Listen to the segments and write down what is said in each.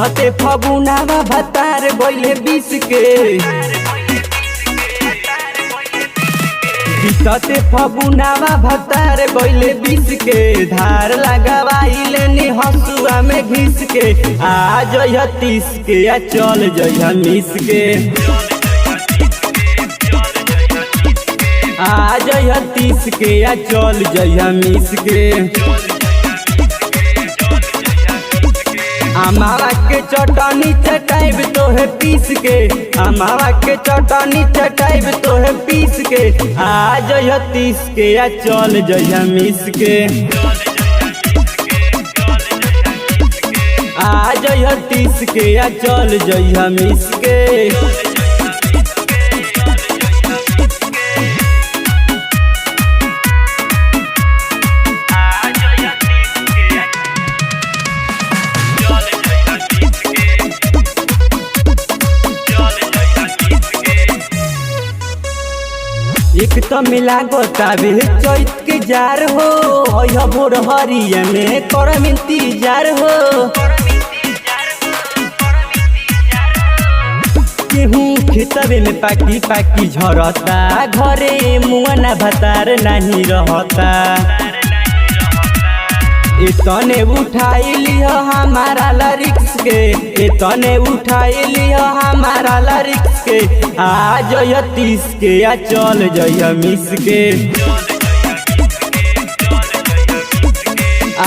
बीतते फगुनावा भतार गइले 20 के बीतते फगुनावा भतार गइले 20 के धार लगावाइले नी हसुआ में घिस के आ जइह 30 के या चल जइह मिस के आ जइह 30 के या चल जइह मिस के अमावा के चटनी चटाइब तोहे पीस के अमावा के चटनी चटाइब तोहे पीस के आ जइह 30 के या चल जइह मिस के आ जइह 30 के या चल जइह मिस के एक तो मिला गोताबे चैत के जार हो अइह भोर हरिया में करम इंतजार हो गेहूं खेतवे में पाकी पाकी झरता घरे मुआना भतार नहीं रहता इतने उठाई लिया हमारा लरिक्स के इतने उठाई लिया हमारा लरिक्स के आ जइह 30 के या चल जइह मिस के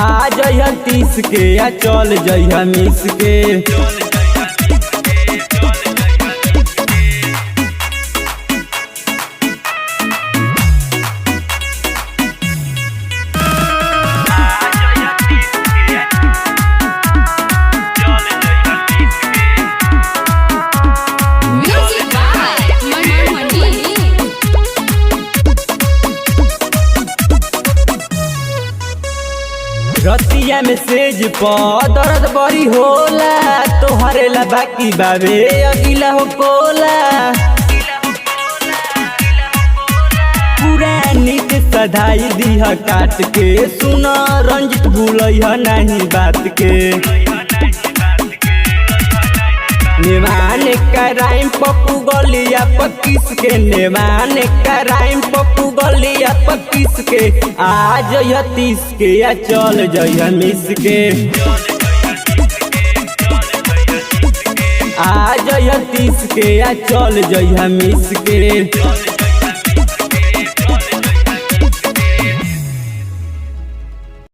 आ जइह 30 के या चल जइह मिस के रतिया में सेज पर दर्द बड़ी होला तोहरे ला बाकी बाबे अगिला हो कोला पुरानी के सधाई दीह काट के सुन रंजित भूलइह नहीं बात के नेवाने कराइम पप्पू गलिया 25 के नेवाने कराइम पप्पू गलिया 25 के आ जइह 30 के या चल जइह मिस के आ जइह 30 के या चल जइह मिस के।